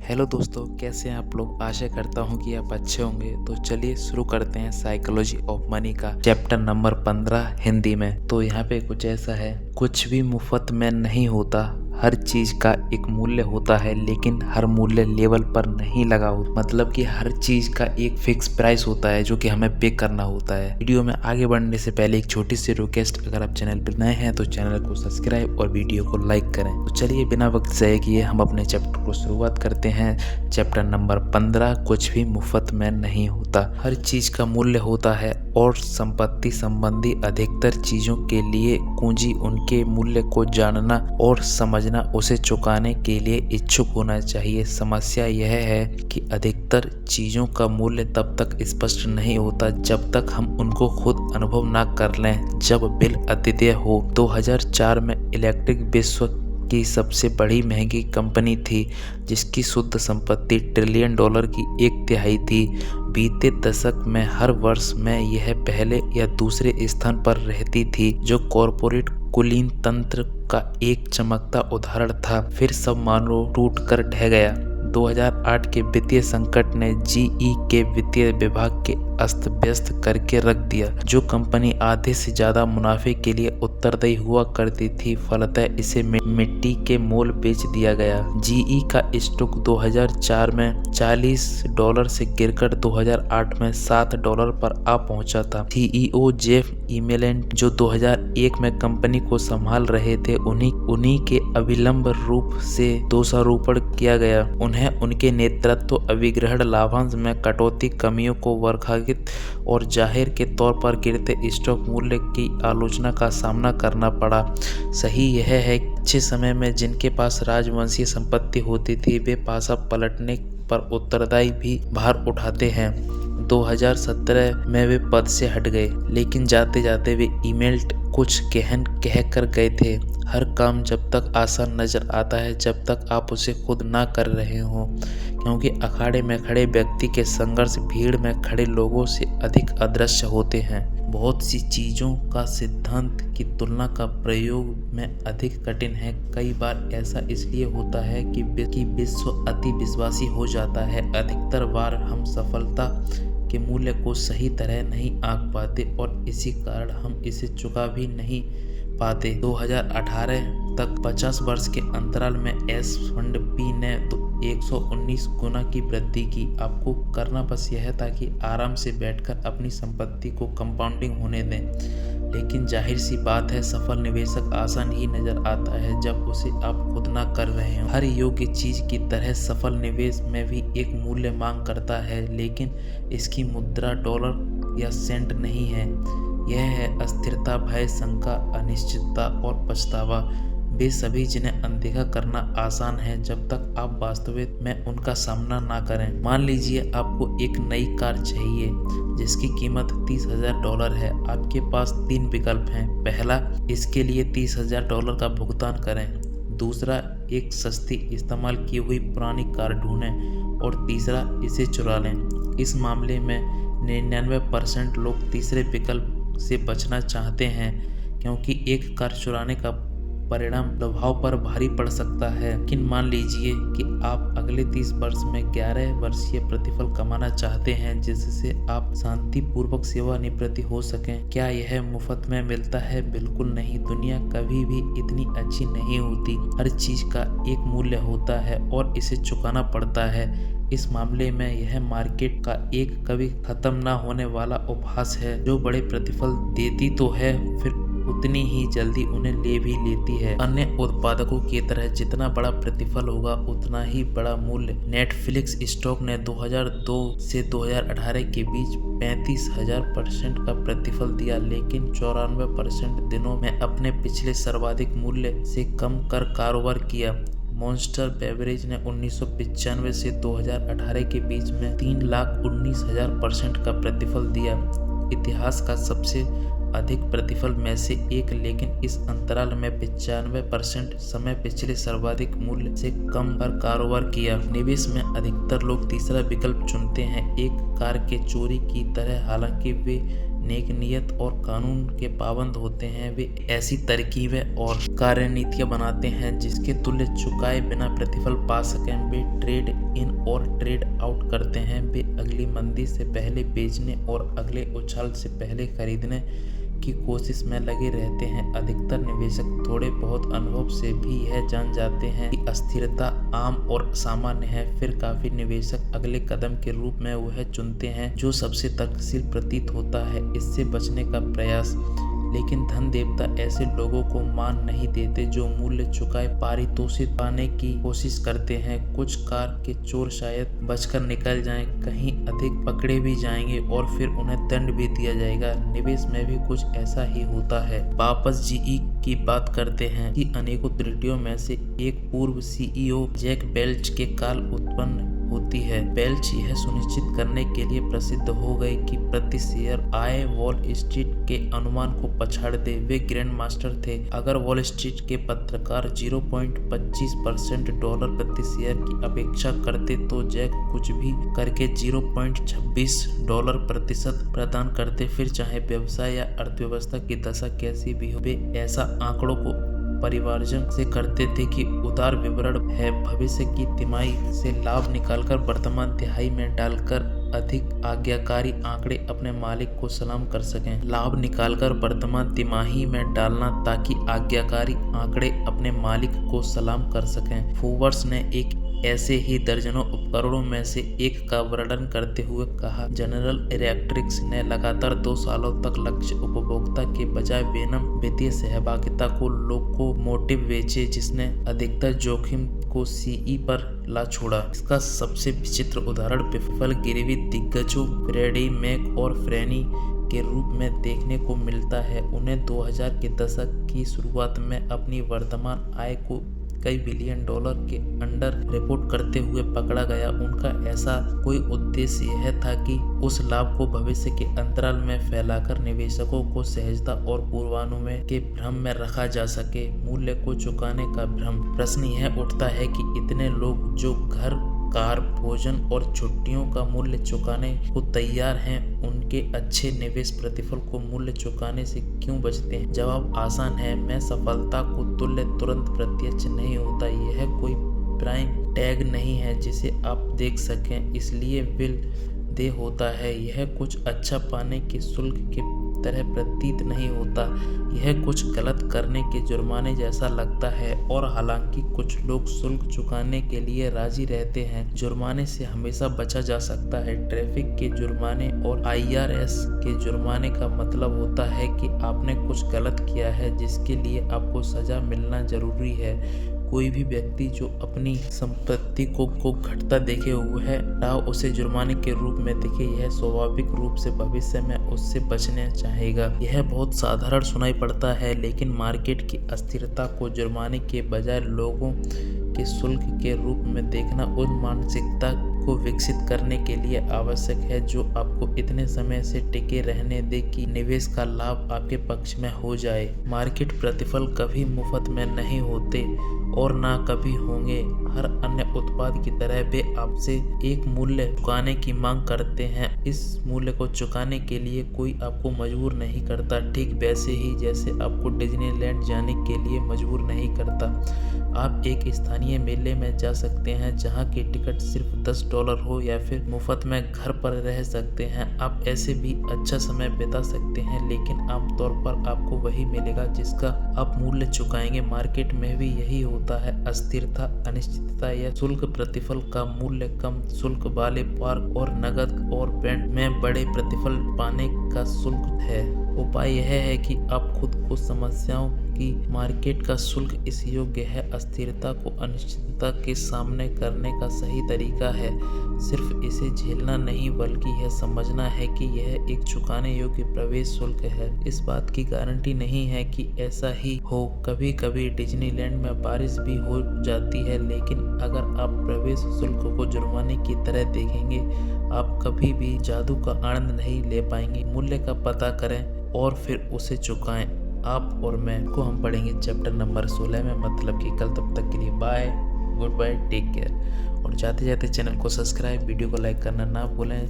Hello दोस्तों, कैसे हैं आप लोग। आशा करता हूं कि आप अच्छे होंगे। तो चलिए शुरू करते हैं साइकोलॉजी ऑफ मनी का चैप्टर नंबर 15 हिंदी में। तो यहाँ पे कुछ ऐसा है, कुछ भी मुफ्त में नहीं होता, हर चीज का एक मूल्य होता है, लेकिन हर मूल्य लेवल पर नहीं लगा होता। मतलब कि हर चीज का एक फिक्स प्राइस होता है जो कि हमें पे करना होता है। वीडियो में आगे बढ़ने से पहले एक छोटी सी रिक्वेस्ट, अगर आप चैनल पर नए हैं तो चैनल को सब्सक्राइब और वीडियो को लाइक करें। तो चलिए बिना वक्त ज़ाया किए हम अपने चैप्टर को शुरुआत करते हैं। चैप्टर नंबर 15, कुछ भी मुफ्त में नहीं होता, हर चीज का मूल्य होता है और संपत्ति संबंधी अधिकतर चीजों के लिए कुंजी उनके मूल्य को जानना और समझना, उसे चुकाने के लिए इच्छुक होना चाहिए। समस्या यह है कि अधिकतर चीजों का मूल्य तब तक स्पष्ट नहीं होता जब तक हम उनको खुद अनुभव ना कर लें। जब बिल अद्वितीय हो। 2004 में इलेक्ट्रिक विश्व की सबसे बड़ी महंगी कंपनी थी, जिसकी शुद्ध संपत्ति $1 ट्रिलियन की 1/3 थी। बीते दशक में हर वर्ष में यह पहले या दूसरे स्थान पर रहती थी, जो कॉरपोरेट कुलीन तंत्र का एक चमकता उदाहरण था। फिर सब मानो टूट कर ढह गया। 2008 के वित्तीय संकट ने जीई के वित्तीय विभाग के अस्त व्यस्त करके रख दिया, जो कंपनी आधे से ज्यादा मुनाफे के लिए उत्तरदायी हुआ करती थी। फलतः इसे मिट्टी के मोल बेच दिया गया। जीई का स्टॉक 2004 में $40 से गिरकर 2008 में $7 पर आ पहुंचा था। सीईओ जेफ इमेलेंट, जो 2001 में कंपनी को संभाल रहे थे, उन्हीं के अविलंब रूप से दोषारोपण किया गया। उन्हें उनके नेतृत्व अभिग्रहण लाभांश में कटौती, कमियों को वर्खागित और जाहिर के तौर पर गिरते स्टॉक मूल्य की आलोचना का सामना करना पड़ा। सही यह है कि अच्छे समय में जिनके पास राजवंशीय संपत्ति होती थी, वे पासा पलटने पर उत्तरदायी भी भार उठाते हैं। 2017 में वे पद से हट गए, लेकिन जाते जाते वे ईमेल कुछ कह कर गए थे। हर काम जब तक आसान नजर आता है जब तक आप उसे खुद ना कर रहे हो, क्योंकि अखाड़े में खड़े व्यक्ति के संघर्ष भीड़ में खड़े लोगों से अधिक अदृश्य होते हैं। बहुत सी चीजों का सिद्धांत की तुलना का प्रयोग में अधिक कठिन है। कई बार ऐसा इसलिए होता है कि विश्व अति विश्वासी हो जाता है। अधिकतर बार हम सफलता के मूल्य को सही तरह नहीं आंक पाते और इसी कारण हम इसे चुका भी नहीं पाते। 2018 तक 50 वर्ष के अंतराल में S&P ने 119 गुना की वृद्धि की। आपको करना बस यह था कि आराम से बैठकर अपनी संपत्ति को कंपाउंडिंग होने दें। लेकिन जाहिर सी बात है, सफल निवेशक आसान ही नजर आता है जब उसे आप खुद ना कर रहे हो। हर योग्य चीज की तरह सफल निवेश में भी एक मूल्य मांग करता है, लेकिन इसकी मुद्रा डॉलर या सेंट नहीं है। यह है अस्थिरता, भय, शंका, अनिश्चितता और पछतावा। वे सभी जिन्हें अनदेखा करना आसान है जब तक आप वास्तविक में उनका सामना ना करें। मान लीजिए आपको एक नई कार चाहिए जिसकी कीमत $30,000 है। आपके पास 3 विकल्प हैं। पहला, इसके लिए $30,000 का भुगतान करें। दूसरा, एक सस्ती इस्तेमाल की हुई पुरानी कार ढूंढें। और तीसरा, इसे चुरा लें। इस मामले में 99% लोग तीसरे विकल्प से बचना चाहते हैं, क्योंकि एक कार चुराने का परिणाम प्रभाव पर भारी पड़ सकता है। लेकिन मान लीजिए कि आप अगले 30 वर्ष में 11 वर्षीय प्रतिफल कमाना चाहते हैं, जिससे आप शांतिपूर्वक सेवानिवृत्ति हो सकें। क्या यह मुफ्त में मिलता है? बिल्कुल नहीं। दुनिया कभी भी इतनी अच्छी नहीं होती। हर चीज का एक मूल्य होता है और इसे चुकाना पड़ता है। इस मामले में यह मार्केट का एक कभी खत्म ना होने वाला उपहास है, जो बड़े प्रतिफल देती तो है, फिर उतनी ही जल्दी उन्हें ले भी लेती है। अन्य उत्पादकों की तरह जितना बड़ा प्रतिफल होगा उतना ही बड़ा मूल्य। नेटफ्लिक्स स्टॉक ने 2002 से 2018 के बीच 35,000% का प्रतिफल दिया, लेकिन 94% दिनों में अपने पिछले सर्वाधिक मूल्य से कम कर कारोबार किया। मॉन्स्टर बेवरेज ने 1995 से 2018 के बीच में 3,19,000% का प्रतिफल दिया। इतिहास का सबसे अधिक प्रतिफल में से एक, लेकिन इस अंतराल में 95% समय पिछले सर्वाधिक मूल्य से कम पर कारोबार किया। निवेश में अधिकतर लोग तीसरा विकल्प चुनते हैं, एक कार के चोरी की तरह। हालांकि वे नेक नियत और कानून के पाबंद होते हैं वे ऐसी तरकीबें और कार्यनीतियां बनाते हैं जिसके तुल्य चुकाए बिना प्रतिफल पा सकें। वे ट्रेड इन और ट्रेड आउट करते हैं। वे अगली मंदी से पहले बेचने और अगले उछाल से पहले खरीदने की कोशिश में लगे रहते हैं। अधिकतर निवेशक थोड़े बहुत अनुभव से भी यह जान जाते हैं कि अस्थिरता आम और सामान्य है। फिर काफी निवेशक अगले कदम के रूप में वह चुनते हैं जो सबसे तर्कशील प्रतीत होता है, इससे बचने का प्रयास। लेकिन धन देवता ऐसे लोगों को मान नहीं देते जो मूल्य चुकाए पारितोषिक पाने की कोशिश करते हैं। कुछ कार के चोर शायद बचकर निकल जाएं, कहीं अधिक पकड़े भी जाएंगे और फिर उन्हें दंड भी दिया जाएगा। निवेश में भी कुछ ऐसा ही होता है। वापस जीई की बात करते हैं कि अनेकों त्रुटियों में से एक पूर्व सीईओ जैक बेल्च के काल उत्पन्न होती है। बेल्च यह सुनिश्चित करने के लिए प्रसिद्ध हो गए कि प्रति शेयर आय वॉल स्ट्रीट के अनुमान को पछाड़ दे। वे ग्रैंड मास्टर थे। अगर वॉल स्ट्रीट के पत्रकार 0.25% डॉलर प्रति शेयर की अपेक्षा करते तो जैक कुछ भी करके 0.26 डॉलर प्रतिशत प्रदान करते। फिर चाहे व्यवसाय या अर्थव्यवस्था की दशा कैसी भी हो, वे ऐसा आंकड़ों को परिवारजन से करते थे कि उदार विवरण है भविष्य की तिमाही से लाभ निकालकर वर्तमान तिहाई में डालकर अधिक आज्ञाकारी आंकड़े अपने मालिक को सलाम कर सकें। लाभ निकालकर वर्तमान तिमाही में डालना ताकि आज्ञाकारी आंकड़े अपने मालिक को सलाम कर सकें। फोर्ब्स ने एक ऐसे ही दर्जनों उपकरणों में से एक का वर्णन करते हुए कहा, जनरल इलेक्ट्रिक ने लगातार 2 सालों तक लक्ष्य उपभोक्ता के बजाय विनम्र वित्तीय सहभागिता को लोकोमोटिव बेचे जिसने अधिकतर जोखिम को सीई पर ला छोड़ा। इसका सबसे विचित्र उदाहरण विफल गिरवी दिग्गजों फ्रेडी मैक और फ्रेनी के रूप में देखने को मिलता है। उन्हें 2000 के दशक की शुरुआत में अपनी वर्तमान आय को कई बिलियन डॉलर के अंडर रिपोर्ट करते हुए पकड़ा गया। उनका ऐसा कोई उद्देश्य यह था कि उस लाभ को भविष्य के अंतराल में फैलाकर निवेशकों को सहजता और पूर्वानुमान के भ्रम में रखा जा सके। मूल्य को चुकाने का भ्रम। प्रश्न यह उठता है कि इतने लोग जो घर, कार, भोजन और छुट्टियों का मूल्य चुकाने को तैयार हैं, उनके अच्छे निवेश प्रतिफल को मूल्य चुकाने से क्यों बचते हैं? जवाब आसान है, मैं सफलता को तुल्य तुरंत प्रत्यक्ष नहीं होता। यह कोई प्राइम टैग नहीं है जिसे आप देख सकें, इसलिए बिल दे होता है। यह कुछ अच्छा पाने के शुल्क के तरह प्रतीत नहीं होता। यह कुछ गलत करने के जुर्माने जैसा लगता है और हालांकि कुछ लोग शुल्क चुकाने के लिए राजी रहते हैं, जुर्माने से हमेशा बचा जा सकता है। ट्रैफिक के जुर्माने और IRS के जुर्माने का मतलब होता है कि आपने कुछ गलत किया है जिसके लिए आपको सजा मिलना जरूरी है। कोई भी व्यक्ति जो अपनी संपत्ति को घटता देखे हुए है उसे जुर्माने के रूप में दिखे, यह स्वाभाविक रूप से भविष्य में उससे बचना चाहेगा। यह बहुत साधारण सुनाई पड़ता है, लेकिन मार्केट की अस्थिरता को जुर्माने के बजाय लोगों के शुल्क के रूप में देखना उन मानसिकता को विकसित करने के लिए आवश्यक है जो आपको इतने समय से टिके रहने दे कि निवेश का लाभ आपके पक्ष में हो जाए। मार्केट प्रतिफल कभी मुफ्त में नहीं होते और ना कभी होंगे। हर अन्य उत्पाद की तरह वे आपसे एक मूल्य चुकाने की मांग करते हैं। इस मूल्य को चुकाने के लिए कोई आपको मजबूर नहीं करता, ठीक वैसे ही जैसे आपको डिज्नीलैंड जाने के लिए मजबूर नहीं करता। आप एक स्थानीय मेले में जा सकते हैं जहां की टिकट सिर्फ $10 हो या फिर मुफ्त में घर पर रह सकते हैं। आप ऐसे भी अच्छा समय बिता सकते हैं, लेकिन आमतौर पर आपको वही मिलेगा जिसका आप मूल्य चुकाएंगे। मार्केट में भी यही होता है। अस्थिरता, अनिश्चितता या शुल्क प्रतिफल का मूल्य कम शुल्क वाले पार्क और नकद और बैंड में बड़े प्रतिफल पाने का शुल्क है। उपाय यह है कि आप खुद को समस्याओं की मार्केट का शुल्क इस योग्य है। अस्थिरता को अनिश्चितता के सामने करने का सही तरीका है सिर्फ इसे झेलना नहीं, बल्कि यह समझना है कि यह एक चुकाने योग्य प्रवेश शुल्क है। इस बात की गारंटी नहीं है कि ऐसा ही हो। कभी कभी डिज्नीलैंड में बारिश भी हो जाती है, लेकिन अगर आप प्रवेश शुल्क को जुर्माने की तरह देखेंगे, आप कभी भी जादू का आनंद नहीं ले पाएंगे। मूल्य का पता करें और फिर उसे चुकाएं। आप और मैं को हम पढ़ेंगे चैप्टर नंबर 16 में। मतलब कि कल, तब तक के लिए bye, good bye, take care. और जाते जाते चैनल को सब्सक्राइब, वीडियो को लाइक करना ना भूलें।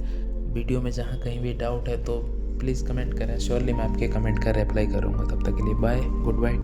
वीडियो में जहाँ कहीं भी डाउट है तो प्लीज़ कमेंट करें, श्योरली मैं आपके कमेंट का रिप्लाई करूँगा। तब तक के लिए बाय, गुड बाय।